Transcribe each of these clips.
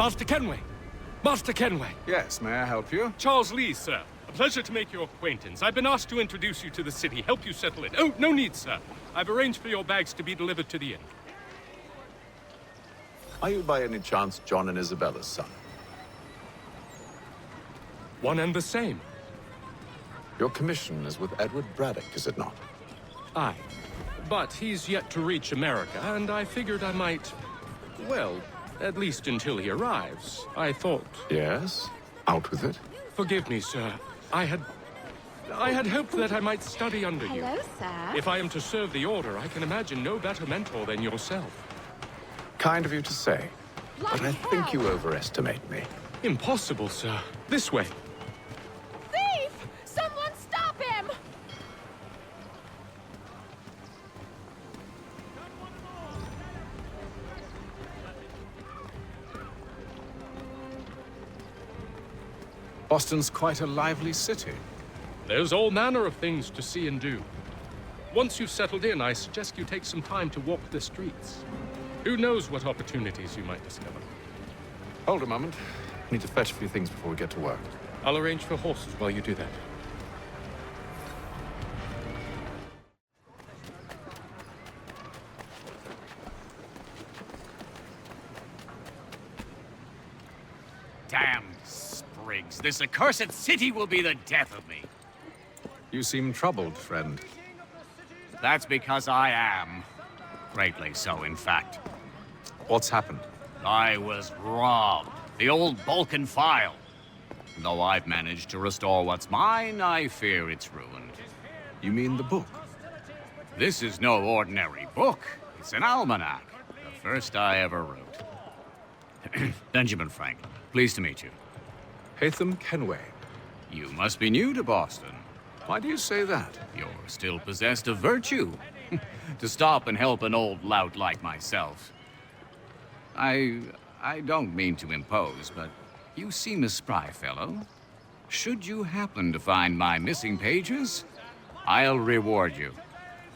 Master Kenway! Master Kenway! Yes, may I help you? Charles Lee, sir. A pleasure to make your acquaintance. I've been asked to introduce you to the city, help you settle in. Oh, no need, sir. I've arranged for your bags to be delivered to the inn. Are you by any chance John and Isabella's son? One and the same. Your commission is with Edward Braddock, is it not? Aye. But he's yet to reach America, and I figured I might... Well, at least until he arrives. I thought... Yes? Out with it. Forgive me, sir. I had hoped that I might study under you. Hello, sir. If I am to serve the Order, I can imagine no better mentor than yourself. Kind of you to say. But I think you overestimate me. Impossible, sir. This way. Thief! Someone stop him! Boston's quite a lively city. There's all manner of things to see and do. Once you've settled in, I suggest you take some time to walk the streets. Who knows what opportunities you might discover. Hold a moment. I need to fetch a few things before we get to work. I'll arrange for horses while you do that. Damn sprigs. This accursed city will be the death of me. You seem troubled, friend. That's because I am. Greatly so, in fact. What's happened? I was robbed. The old Balkan file. Though I've managed to restore what's mine, I fear it's ruined. You mean the book? This is no ordinary book. It's an almanac. The first I ever wrote. Benjamin Franklin, pleased to meet you. Haytham Kenway. You must be new to Boston. Why do you say that? You're still possessed of virtue. To stop and help an old lout like myself. I don't mean to impose, but you seem a spry fellow. Should you happen to find my missing pages, I'll reward you.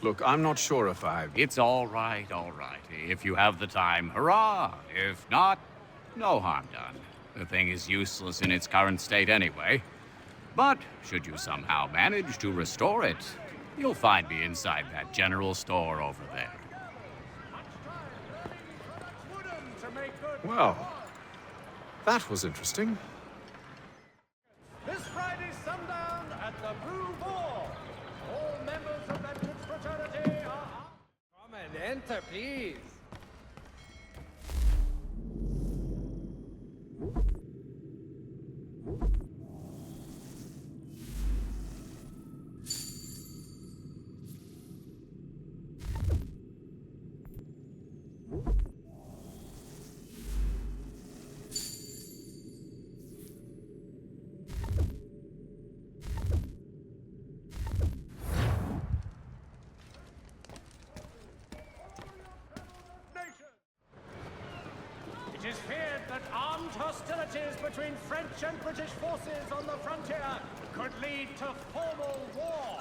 Look, I'm not sure if I... It's all right, all right. If you have the time, hurrah! If not, no harm done. The thing is useless in its current state anyway. But should you somehow manage to restore it, you'll find me inside that general store over there. Well, that was interesting. This Friday sundown at the Brew Ball. All members of that good fraternity are... Come and enter, please. It is feared that armed hostilities between French and British forces on the frontier could lead to formal war.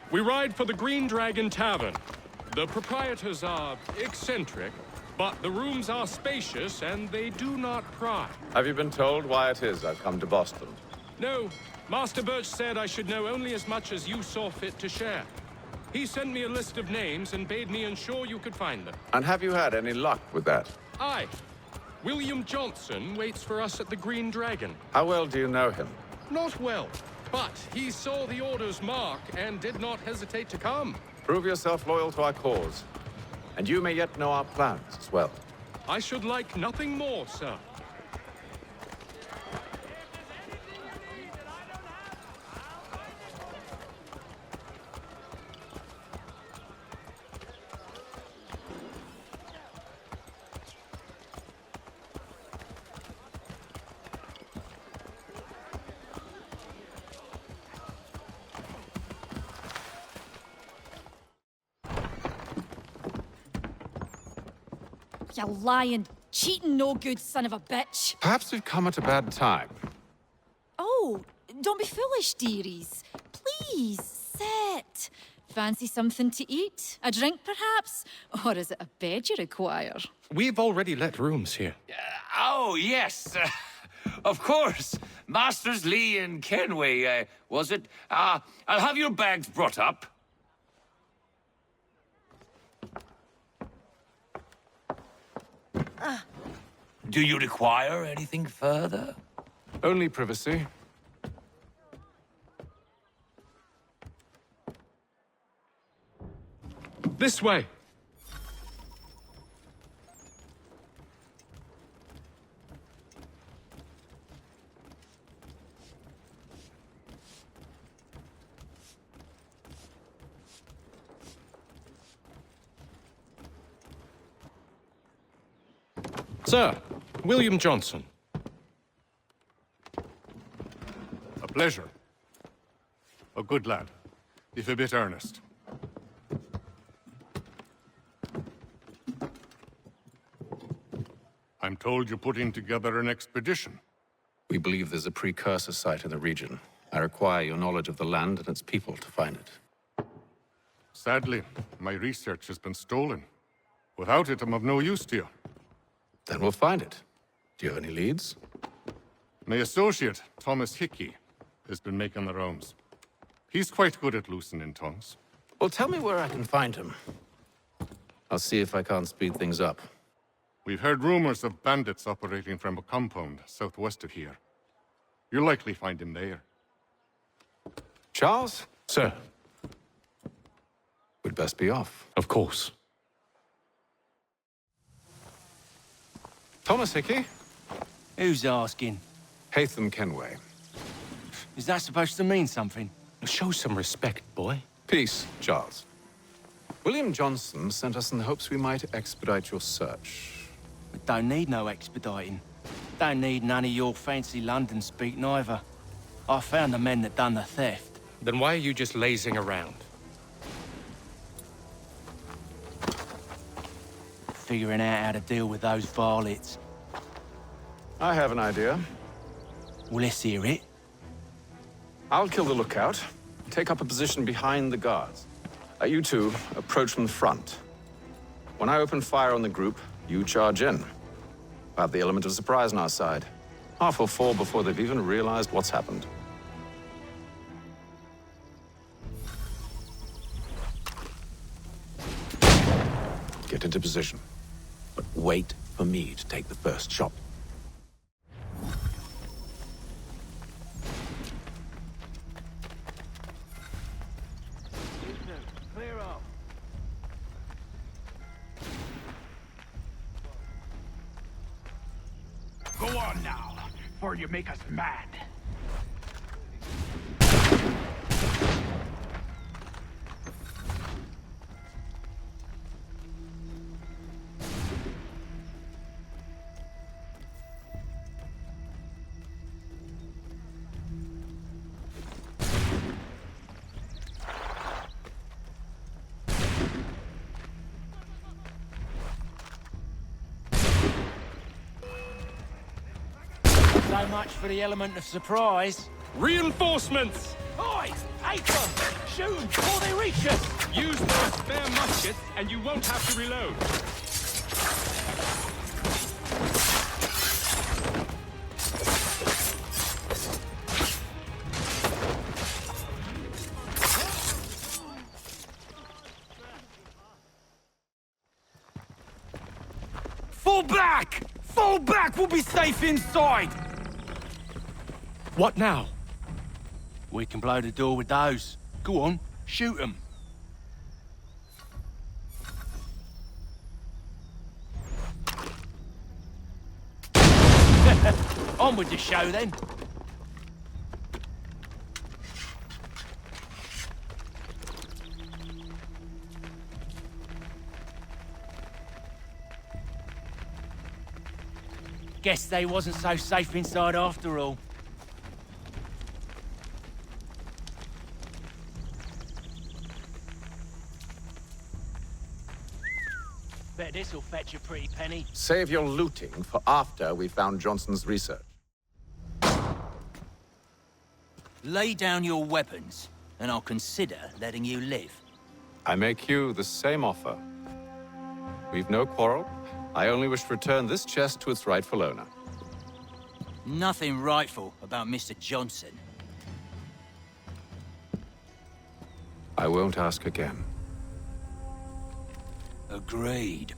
We ride for the Green Dragon Tavern. The proprietors are eccentric, but the rooms are spacious and they do not pry. Have you been told why it is I've come to Boston? No, Master Birch said I should know only as much as you saw fit to share. He sent me a list of names and bade me ensure you could find them. And have you had any luck with that? Aye. William Johnson waits for us at the Green Dragon. How well do you know him? Not well, but he saw the Order's mark and did not hesitate to come. Prove yourself loyal to our cause. And you may yet know our plans as well. I should like nothing more, sir. You lying, cheating, no good son of a bitch. Perhaps we've come at a bad time. Oh, don't be foolish, dearies. Please, sit. Fancy something to eat? A drink, perhaps? Or is it a bed you require? We've already let rooms here. Oh, yes. Of course. Masters Lee and Kenway, was it? I'll have your bags brought up. Do you require anything further? Only privacy. This way. Sir, William Johnson. A pleasure. A good lad, if a bit earnest. I'm told you're putting together an expedition. We believe there's a precursor site in the region. I require your knowledge of the land and its people to find it. Sadly, my research has been stolen. Without it, I'm of no use to you. Then we'll find it. Do you have any leads? My associate, Thomas Hickey, has been making the rounds. He's quite good at loosening tongues. Well, tell me where I can find him. I'll see if I can't speed things up. We've heard rumors of bandits operating from a compound southwest of here. You'll likely find him there. Charles? Sir, We'd best be off. of course. Thomas Hickey? Who's asking? Hatham Kenway. Is that supposed to mean something? Show some respect, boy. Peace, Charles. William Johnson sent us in the hopes we might expedite your search. We don't need no expediting. Don't need none of your fancy London speak neither. I found the men that done the theft. Then why are you just lazing around? Figuring out how to deal with those varlets. I have an idea. Well, let's hear it. I'll kill the lookout, take up a position behind the guards. You two approach from the front. When I open fire on the group, you charge in. We'll have the element of surprise on our side. Half will fall before they've even realized what's happened. Get into position. But wait for me to take the first shot. Clear off. Go on now, before you make us mad. So much for the element of surprise. Reinforcements! Boys, hate them! Shoot them before they reach us! Use those spare muskets, and you won't have to reload. Fall back! Fall back! We'll be safe inside! What now? We can blow the door with those. Go on, shoot them. On with the show, then. Guess they wasn't so safe inside after all. Bet this'll fetch a pretty penny. Save your looting for after we found Johnson's research. Lay down your weapons, and I'll consider letting you live. I make you the same offer. We've no quarrel, I only wish to return this chest to its rightful owner. Nothing rightful about Mr. Johnson. I won't ask again. Agreed.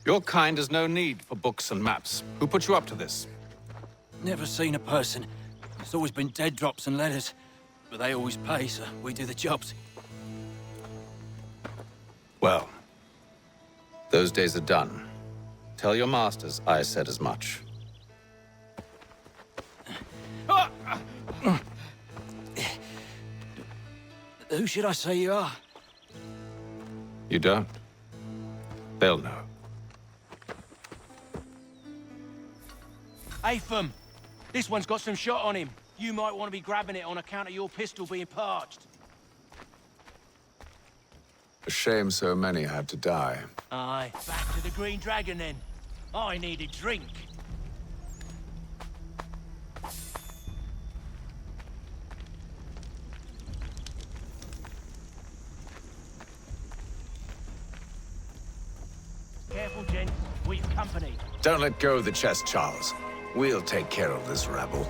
Your kind has no need for books and maps. Who put you up to this? Never seen a person. It's always been dead drops and letters. But they always pay, so we do the jobs. Well, those days are done. Tell your masters I said as much. Who should I say you are? You don't? They'll know. Atham, this one's got some shot on him. You might want to be grabbing it on account of your pistol being parched. A shame so many had to die. Aye, back to the Green Dragon then. I need a drink. Careful, gents. We've company. Don't let go of the chest, Charles. We'll take care of this rabble.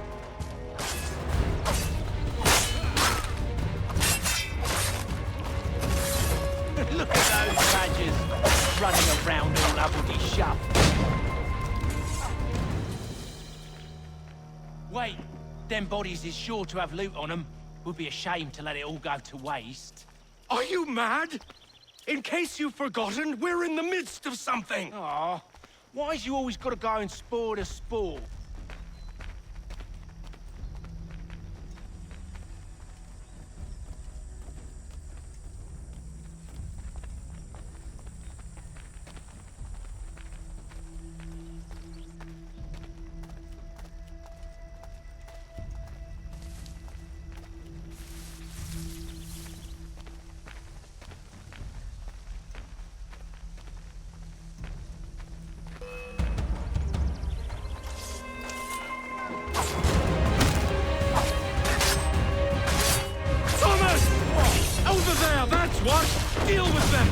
Look at those badgers running around all uppity shove. Wait, them bodies is sure to have loot on them. Would be a shame to let it all go to waste. Are you mad? In case you've forgotten, we're in the midst of something. Aw, why's you always got to go and spoil the sport? What? Deal with them!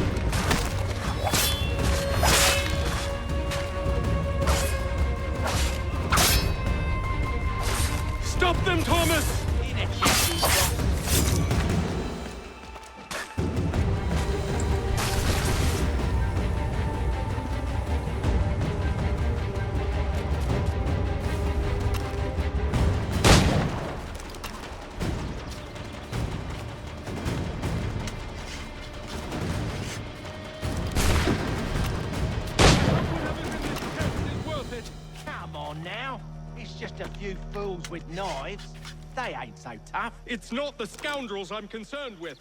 Stop them, Thomas! Just a few fools with knives. They ain't so tough. It's not the scoundrels I'm concerned with.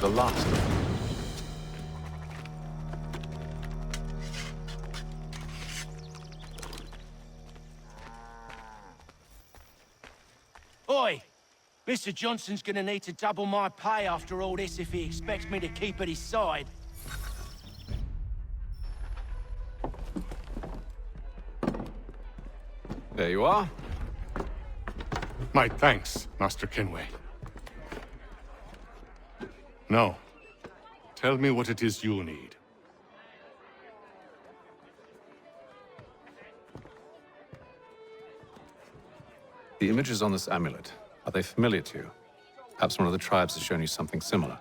the last of them. Oi! Mr. Johnson's gonna need to double my pay after all this if he expects me to keep at his side. There you are. My thanks, Master Kenway. Now, tell me what it is you need. The images on this amulet, are they familiar to you? Perhaps one of the tribes has shown you something similar.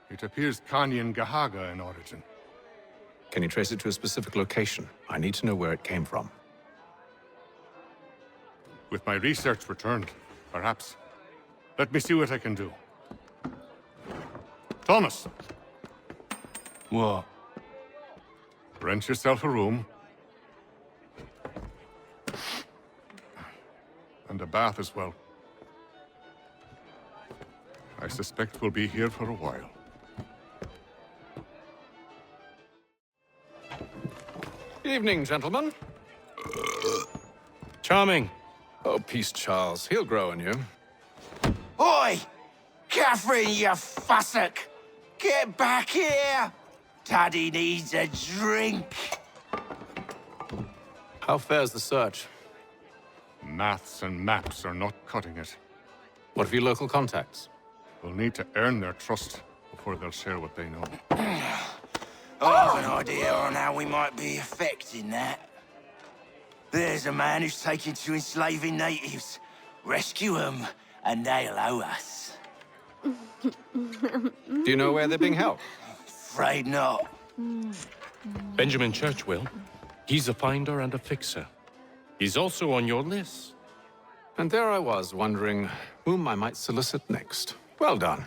It appears Kanyan Gahaga in origin. Can you trace it to a specific location? I need to know where it came from. With my research returned, perhaps. Let me see what I can do. Thomas! What? Rent yourself a room. And a bath as well. I suspect we'll be here for a while. Evening, gentlemen. Charming. Oh, peace, Charles. He'll grow on you. Oi! Catherine, you fussock! Get back here! Daddy needs a drink! How fares the search? Maths and maps are not cutting it. What of your local contacts? We'll need to earn their trust before they'll share what they know. I have an idea on how we might be affecting that. There's a man who's taken to enslaving natives. Rescue them, and they'll owe us. Do you know where they're being held? Afraid not. Benjamin Church will. He's a finder and a fixer. He's also on your list. And there I was, wondering whom I might solicit next. Well done.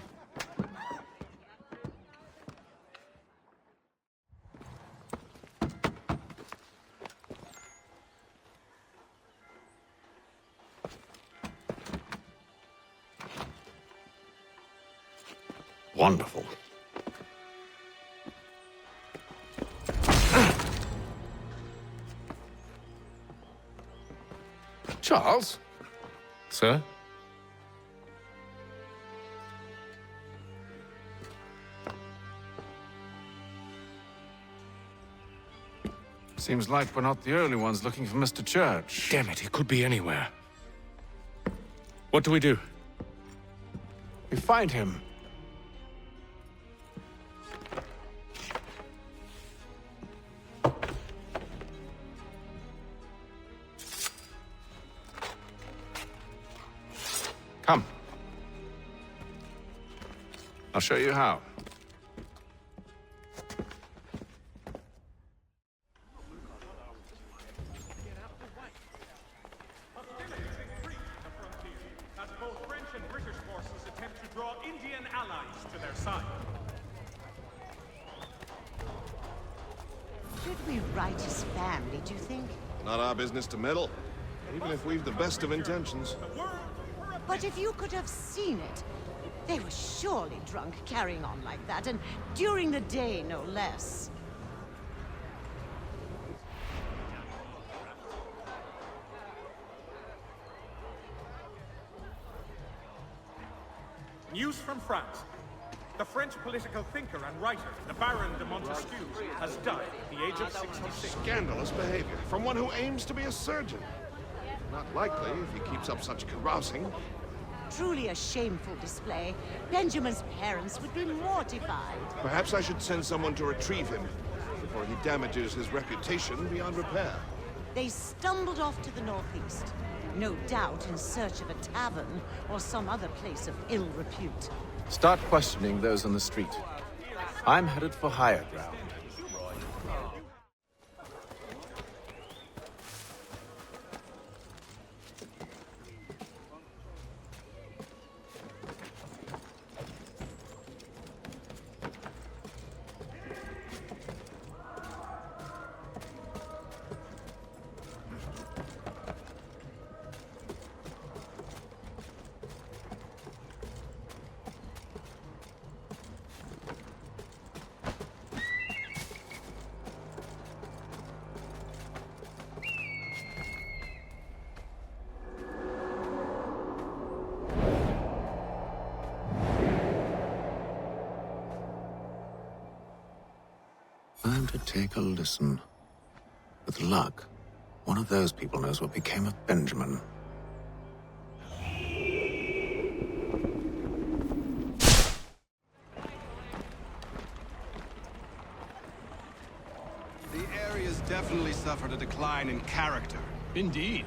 Wonderful. Charles? Sir? Seems like we're not the only ones looking for Mr. Church. Damn it, he could be anywhere. What do we do? We find him. Come. I'll show you how. As both French and British forces attempt to draw Indian allies to their side. Should we write his family, do you think? Not our business to meddle, even if we've the best of intentions. But if you could have seen it, they were surely drunk carrying on like that, and during the day, no less. News from France. The French political thinker and writer, the Baron de Montesquieu, has died at the age of 66. Scandalous behavior from one who aims to be a surgeon. Not likely if he keeps up such carousing. Truly a shameful display. Benjamin's parents would be mortified. Perhaps I should send someone to retrieve him before he damages his reputation beyond repair. They stumbled off to the northeast, no doubt in search of a tavern or some other place of ill repute. Start questioning those on the street. I'm headed for higher ground. time to take a listen. With luck, one of those people knows what became of Benjamin. The area's definitely suffered a decline in character. Indeed.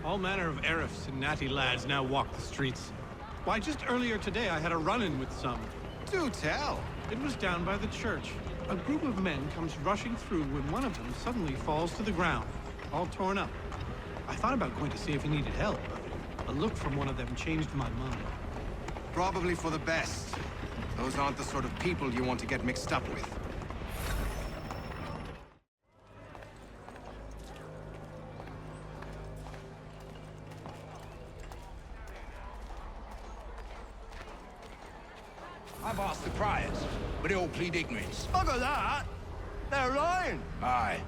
All manner of Arifs and natty lads now walk the streets. Why, just earlier today I had a run-in with some. Do tell. It was down by the church. A group of men comes rushing through when one of them suddenly falls to the ground, all torn up. I thought about going to see if he needed help, but a look from one of them changed my mind. Probably for the best. Those aren't the sort of people you want to get mixed up with. I've asked the criers, but they all plead ignorance. Bugger that! They're lying! Aye.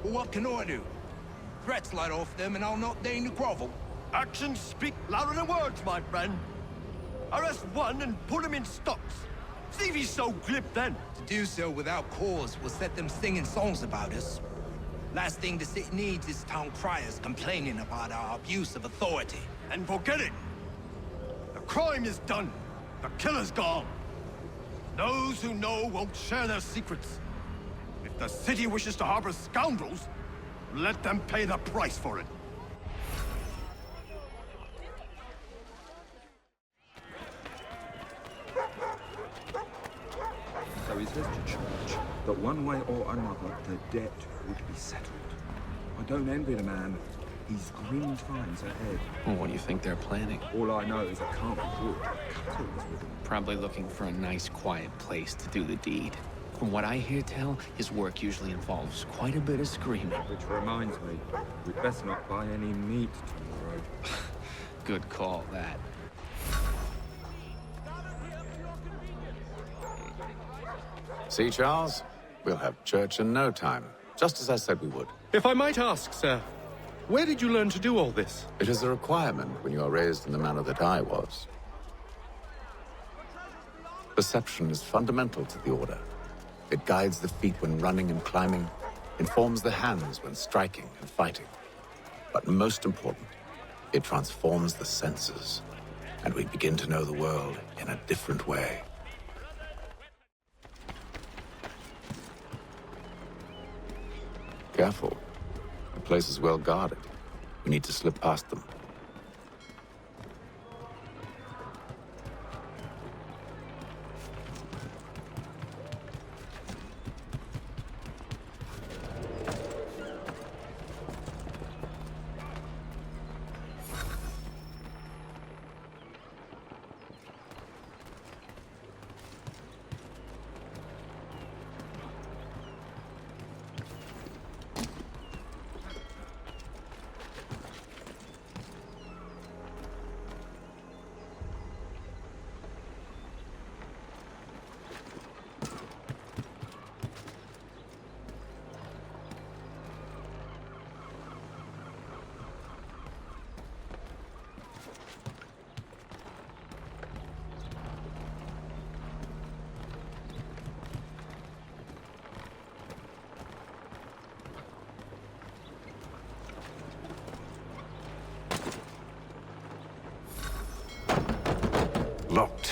Well, what can I do? Threats light off them and I'll not deign to grovel. Actions speak louder than words, my friend. Arrest one and put him in stocks. See if he's so glib then. To do so without cause will set them singing songs about us. Last thing the city needs is town criers complaining about our abuse of authority. And forget it. The crime is done. The killer's gone. Those who know won't share their secrets. If the city wishes to harbor scoundrels, let them pay the price for it. So he says to Church that one way or another the debt would be settled. I don't envy the man. He's grim times ahead. Well, what do you think they're planning? All I know is I can't afford to cut it with him. Probably looking for a nice, quiet place to do the deed. From what I hear tell, his work usually involves quite a bit of screaming. Which reminds me, we'd best not buy any meat tomorrow. Good call, that. See, Charles? We'll have church in no time, just as I said we would. If I might ask, sir, where did you learn to do all this? It is a requirement when you are raised in the manner that I was. Perception is fundamental to the Order. It guides the feet when running and climbing, informs the hands when striking and fighting. But most important, it transforms the senses, and we begin to know the world in a different way. Careful. The place is well guarded. We need to slip past them. Locked.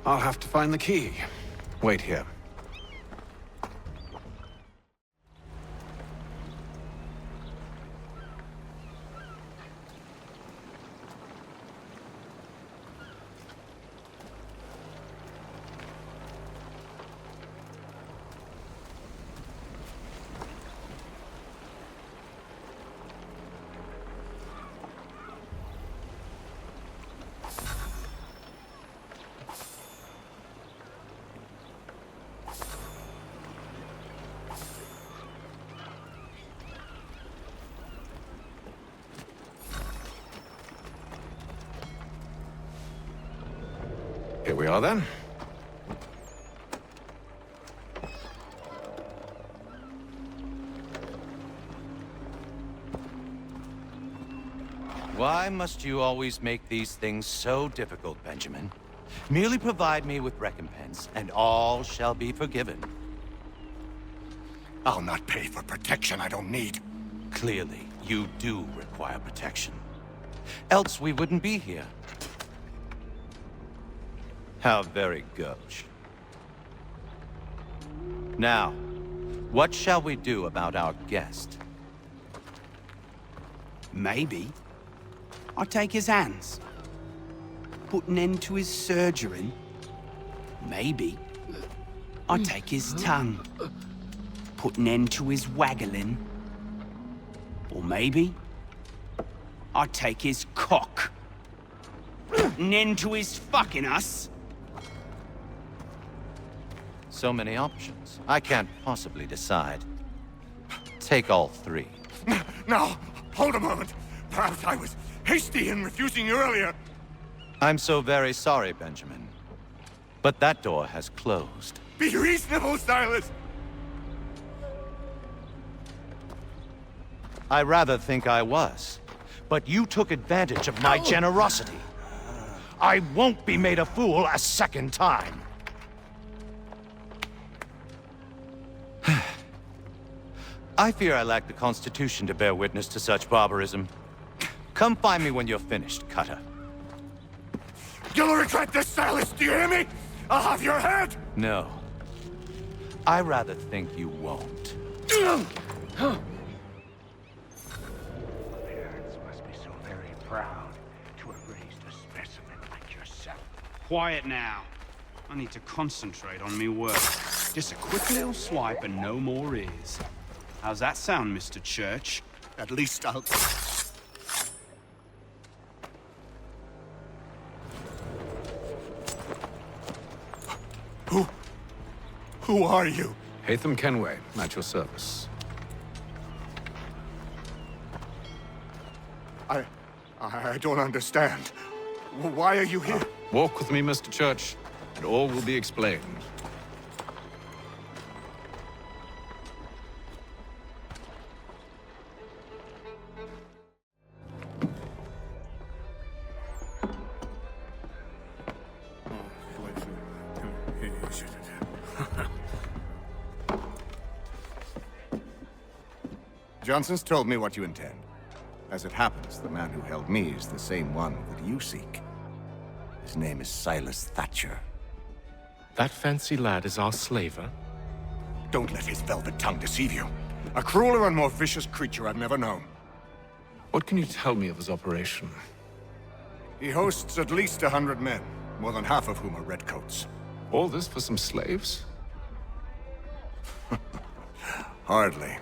I'll have to find the key. Wait here. Here we are, then. Why must you always make these things so difficult, Benjamin? Merely provide me with recompense, and all shall be forgiven. I'll not pay for protection I don't need. Clearly, you do require protection. Else we wouldn't be here. How very gauche. Now, what shall we do about our guest? Maybe I'll take his hands. Put an end to his surgery. Maybe I'll take his tongue. Put an end to his waggling. Or maybe I'll take his cock. An end to his fucking us. So many options. I can't possibly decide. Take all three. Now, hold a moment. Perhaps I was hasty in refusing you earlier. I'm so very sorry, Benjamin. But that door has closed. Be reasonable, Silas. I rather think I was. But you took advantage of my generosity. I won't be made a fool a second time. I fear I lack the constitution to bear witness to such barbarism. Come find me when you're finished, Cutter. You'll regret this, Silas, do you hear me? I'll have your head! No. I rather think you won't. Parents must be so very proud to have raised a specimen like yourself. Quiet now. I need to concentrate on me work. Just a quick little swipe and no more is. How's that sound, Mr. Church? At least I'll... Who are you? Hatham Kenway, at your service. I don't understand. Why are you here? Walk with me, Mr. Church, and all will be explained. Johnson's told me what you intend. As it happens, the man who held me is the same one that you seek. His name is Silas Thatcher. That fancy lad is our slaver? Don't let his velvet tongue deceive you. A crueler and more vicious creature I've never known. What can you tell me of his operation? He hosts at least 100 men, more than half of whom are redcoats. All this for some slaves? Hardly.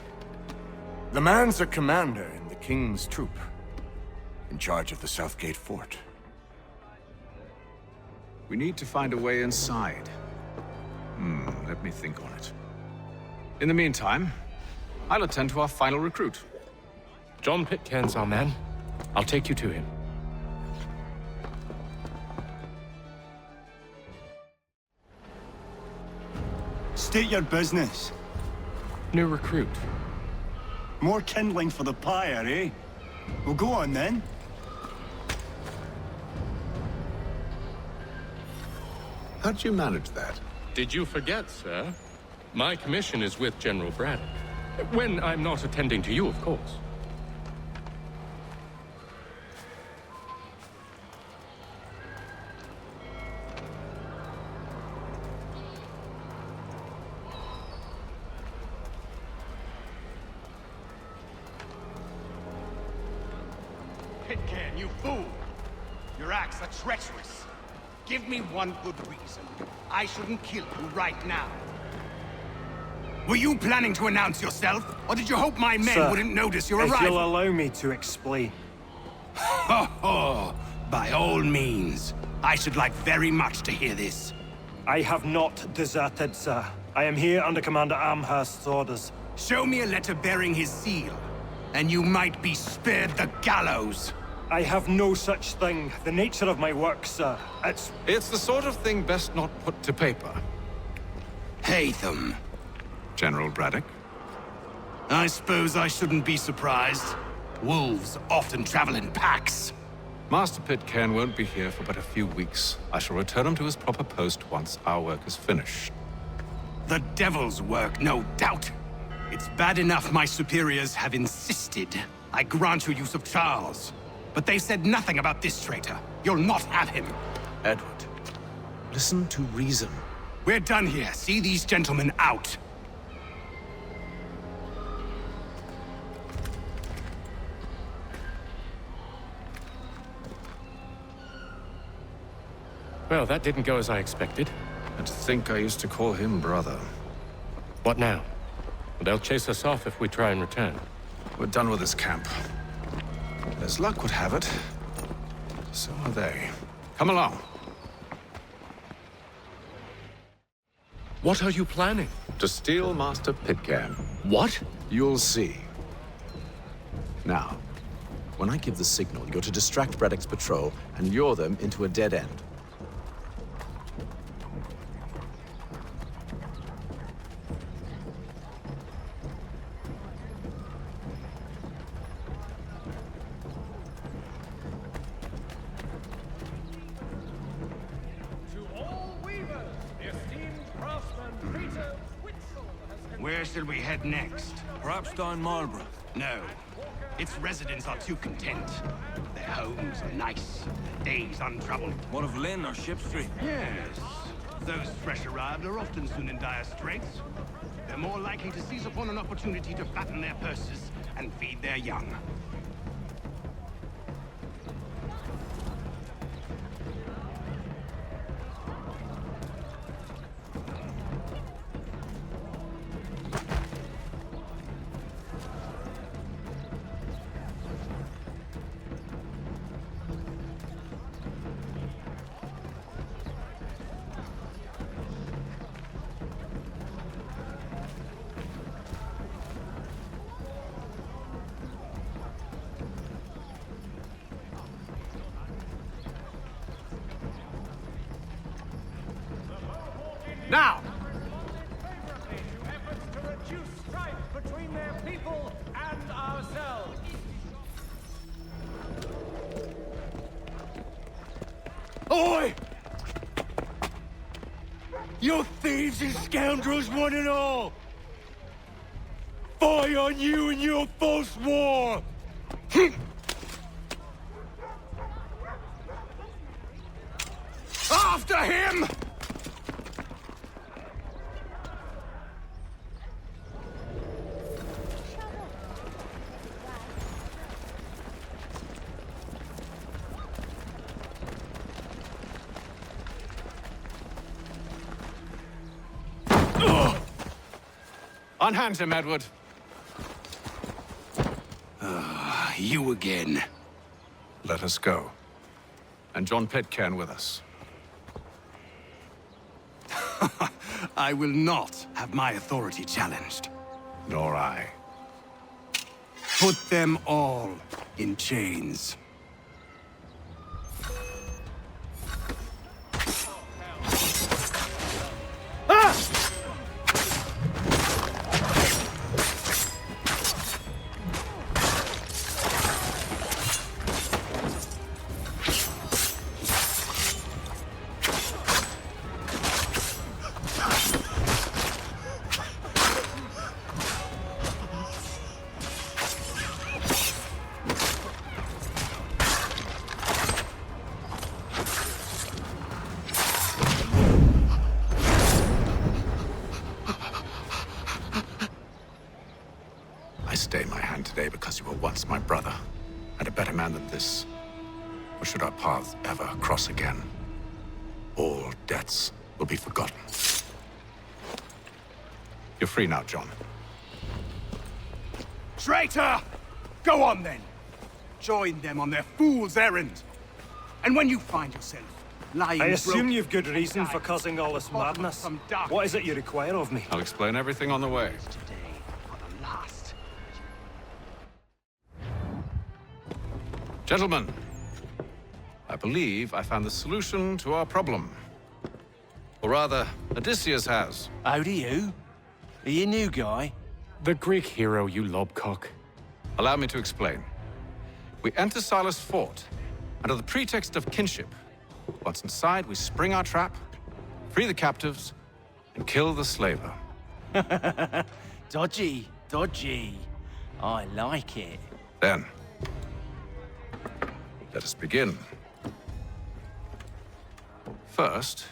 The man's a commander in the King's troop, in charge of the Southgate fort. We need to find a way inside. Let me think on it. In the meantime, I'll attend to our final recruit. John Pitcairn's our man. I'll take you to him. State your business. New recruit. More kindling for the pyre, eh? Well, go on then. How did you manage that? Did you forget, sir? My commission is with General Braddock. When I'm not attending to you, of course. Pitcairn, you fool! Your acts are treacherous. Give me one good reason I shouldn't kill you right now. Were you planning to announce yourself, or did you hope my men wouldn't notice your arrival? If you'll allow me to explain. Ho ho! By all means. I should like very much to hear this. I have not deserted, sir. I am here under Commander Amherst's orders. Show me a letter bearing his seal, and you might be spared the gallows. I have no such thing. The nature of my work, sir, It's the sort of thing best not put to paper. Hatham. General Braddock? I suppose I shouldn't be surprised. Wolves often travel in packs. Master Pitcairn won't be here for but a few weeks. I shall return him to his proper post once our work is finished. The devil's work, no doubt. It's bad enough my superiors have insisted I grant you use of Charles. But they said nothing about this traitor. You'll not have him. Edward, listen to reason. We're done here. See these gentlemen out. Well, that didn't go as I expected. And to think I used to call him brother. What now? They'll chase us off if we try and return. We're done with this camp. As luck would have it, so are they. Come along. What are you planning? To steal Master Pitcairn. What? You'll see. Now, when I give the signal, you're to distract Braddock's patrol and lure them into a dead end. Where shall we head next? Perhaps down Marlborough. No. Its residents are too content. Their homes are nice, their days untroubled. What of Lynn or Ship Street? Yes. Those fresh arrived are often soon in dire straits. They're more likely to seize upon an opportunity to fatten their purses and feed their young. Now! Efforts to reduce strife between their people and ourselves. Oi! You thieves and scoundrels, one and all! Fie on you and your false war! After him! Unhand him, Edward. You again. Let us go. And John Pitcairn with us. I will not have my authority challenged. Nor I. Put them all in chains. I stay my hand today because you were once my brother, and a better man than this. Or should our paths ever cross again, all debts will be forgotten. You're free now, John. Traitor! Go on, then. Join them on their fool's errand. And when you find yourself lying I assume broken- you've good reason for causing all this madness. What is it you require of me? I'll explain everything on the way. Gentlemen, I believe I found the solution to our problem. Or rather, Odysseus has. How do you? Are you a new guy? The Greek hero, you lobcock. Allow me to explain. We enter Silas' fort, Under the pretext of kinship, once inside, we spring our trap, free the captives, and kill the slaver. Dodgy, dodgy. I like it. Then, let us begin. First,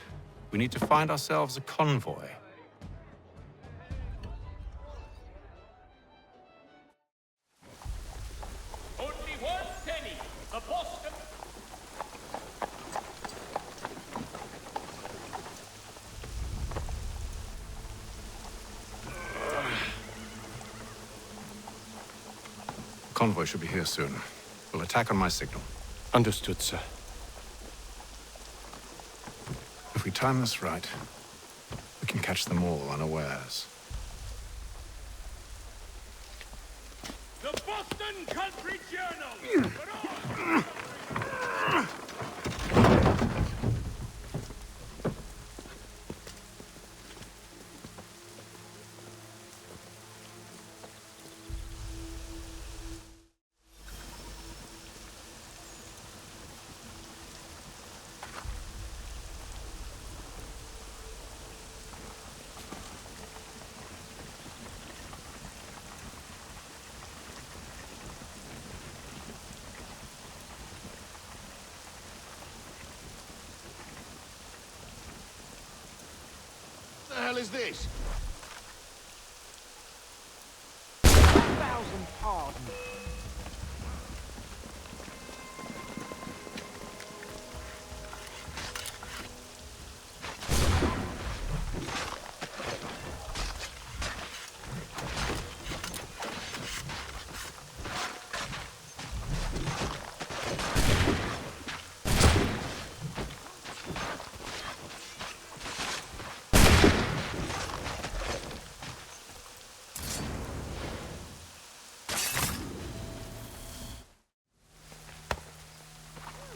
we need to find ourselves a convoy. Only one penny. The Boston. Convoy should be here soon. We'll attack on my signal. Understood, sir. If we time this right, we can catch them all unawares. The Boston Country Journal. What the hell is this? 1,000 pardons.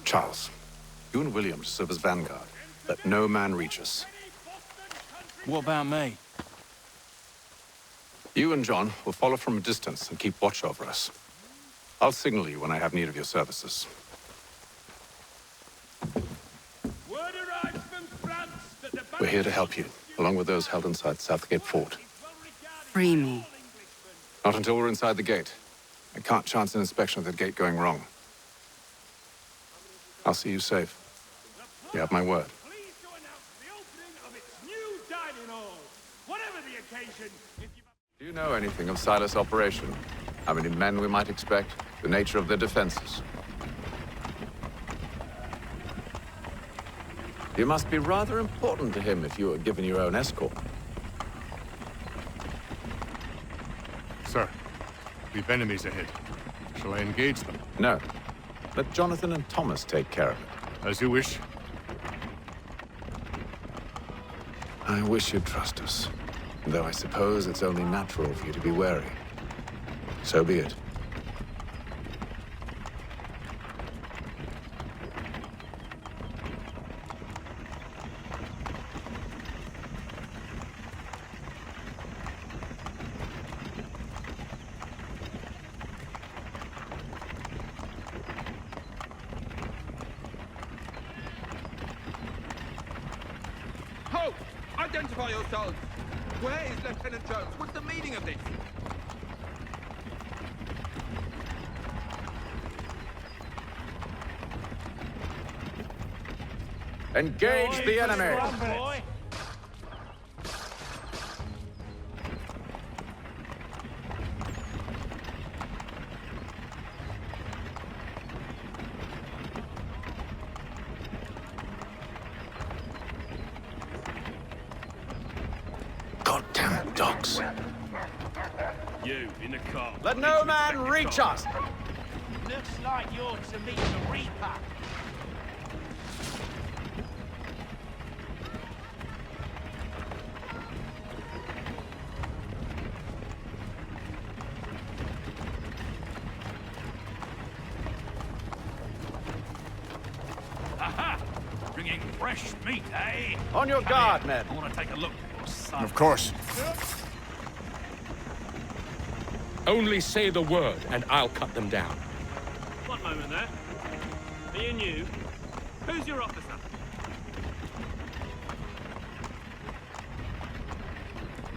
Charles, you and William serve as vanguard. Let no man reach us. What about me? You and John will follow from a distance and keep watch over us. I'll signal you when I have need of your services. Word arrives from France that the We're here to help you, along with those held inside Southgate Fort. Free me. Not until we're inside the gate. I can't chance an inspection of the gate going wrong. I'll see you safe. You have my word. pleased to announce the opening of its new dining hall. Whatever the occasion, if you... Do you know anything of Silas' operation? How many men we might expect? The nature of their defenses? You must be rather important to him if you are given your own escort. Sir, we've enemies ahead. Shall I engage them? No. Let Jonathan and Thomas take care of it. As you wish. I wish you'd trust us. Though I suppose it's only natural for you to be wary. So be it. Halt! Identify yourselves! Where is Lieutenant Jones? What's the meaning of this? Engage the enemy! Goddamn dogs. You, in the car. Let no man reach us! Looks like you're to meet the Reaper. Aha! Bringing fresh meat, eh? On your guard, men. I want to take a look at your son. Of course. Only say the word, and I'll cut them down. One moment there. Me and you. Who's your officer?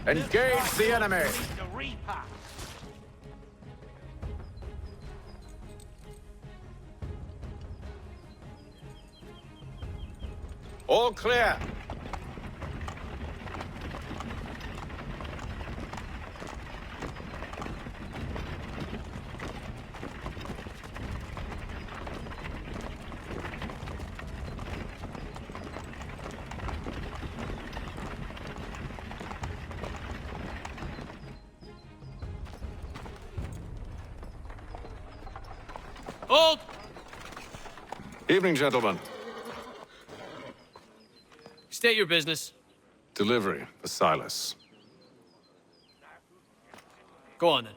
Engage the enemy! The Reaper. All clear. Hold! Evening, gentlemen. State your business. Delivery for Silas. Go on then.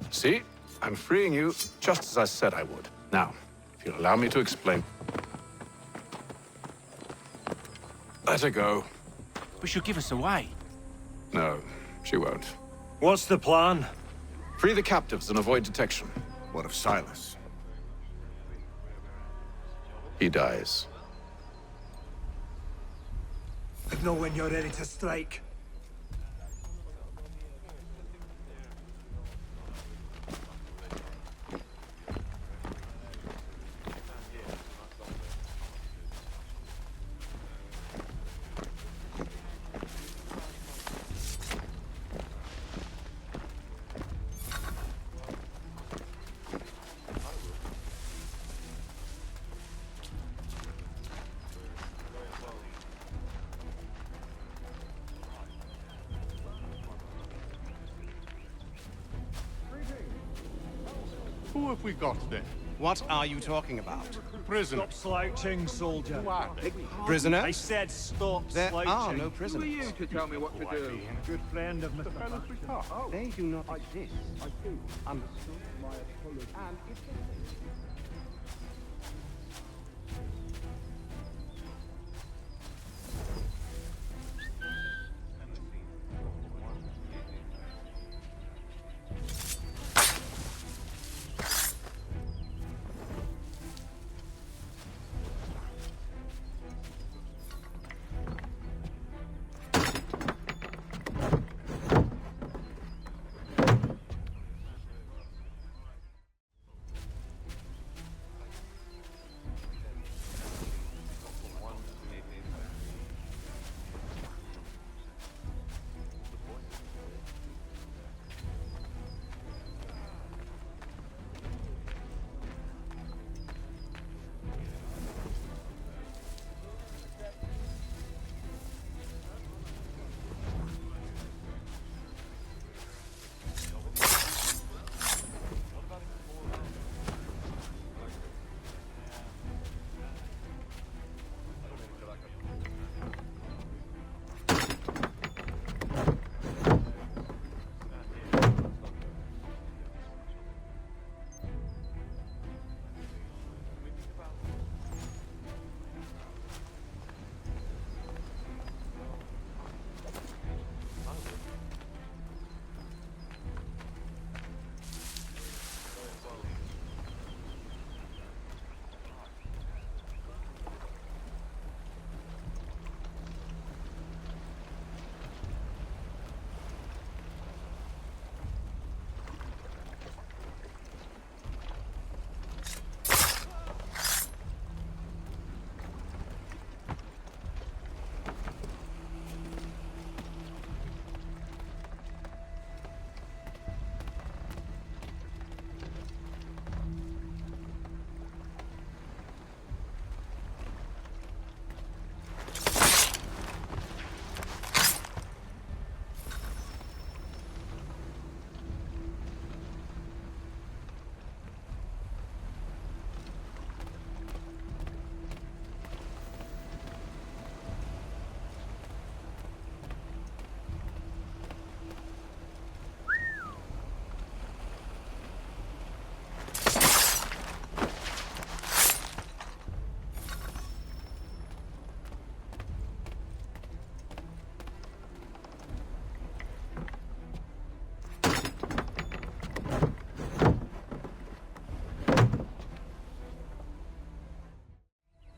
See? I'm freeing you just as I said I would. Now, if you'll allow me to explain. Let her go. But she'll give us away. No, she won't. What's the plan? Free the captives and avoid detection. What of Silas? He dies. Know when you're ready to strike. Who have we got there? What are you talking about? Prisoner. Stop slouching, soldier. Prisoner? I said stop There slouching. are no prisoners. Who are you to tell me what to do? Good friend of Mr. Baxter. They do not exist. Understood? My apologies. And if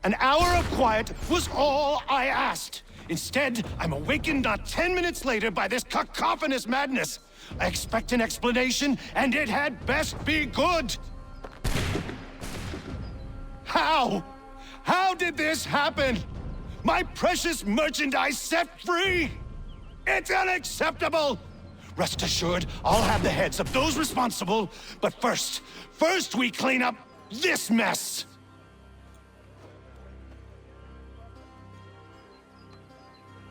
An hour of quiet was all I asked. Instead, I'm awakened not 10 minutes later by this cacophonous madness. I expect an explanation, and it had best be good. How? How did this happen? My precious merchandise set free? It's unacceptable! Rest assured, I'll have the heads of those responsible, but first we clean up this mess!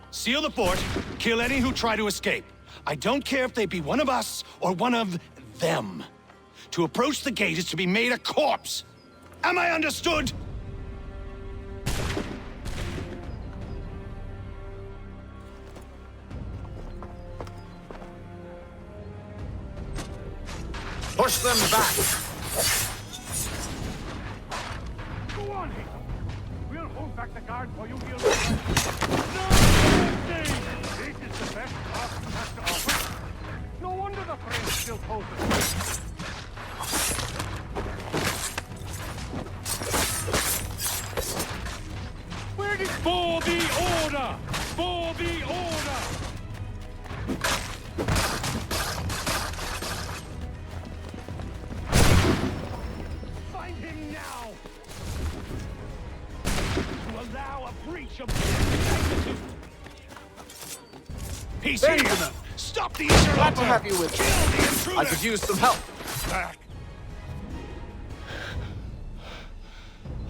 Seal the fort, kill any who try to escape. I don't care if they be one of us or one of them. To approach the gate is to be made a corpse. Am I understood? Push them back! Go on, Haytham. We'll hold back the guard for you. We'll... No! This is the best Boston has to offer. No wonder the French still pose a threat. Where did... For the order! For the order! Find him now! To allow a breach of... He's There here! you go. Stop the Glad interloper! to have you with Kill the me. intruder! I could use some help. Back.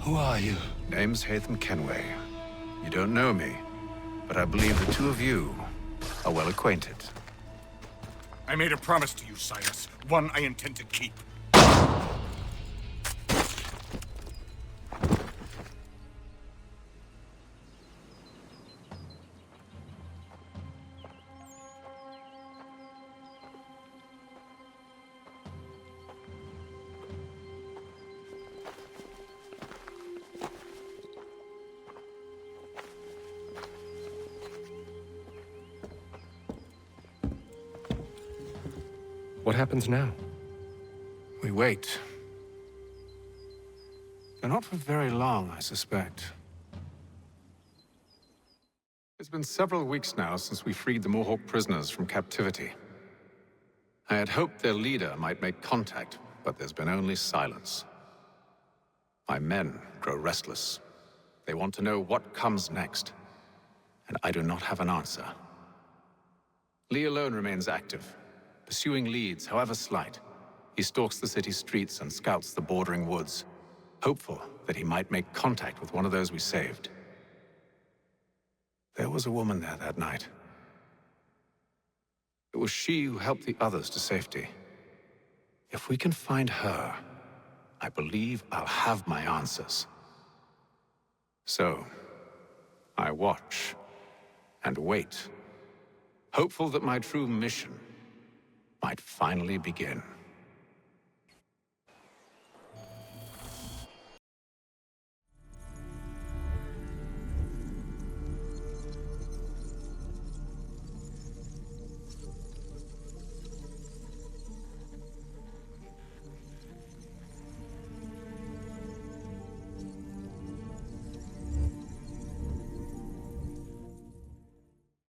Who are you? Name's Haytham Kenway. You don't know me, but I believe the two of you are well acquainted. I made a promise to you, Silas. One I intend to keep. What happens now? We wait. And not for very long, I suspect. It's been several weeks now since we freed the Mohawk prisoners from captivity. I had hoped their leader might make contact, but there's been only silence. My men grow restless. They want to know what comes next, and I do not have an answer. Lee alone remains active, pursuing leads, however slight. He stalks the city streets and scouts the bordering woods, hopeful that he might make contact with one of those we saved. There was a woman there that night. It was she who helped the others to safety. If we can find her, I believe I'll have my answers. So, I watch and wait, hopeful that my true mission might finally begin.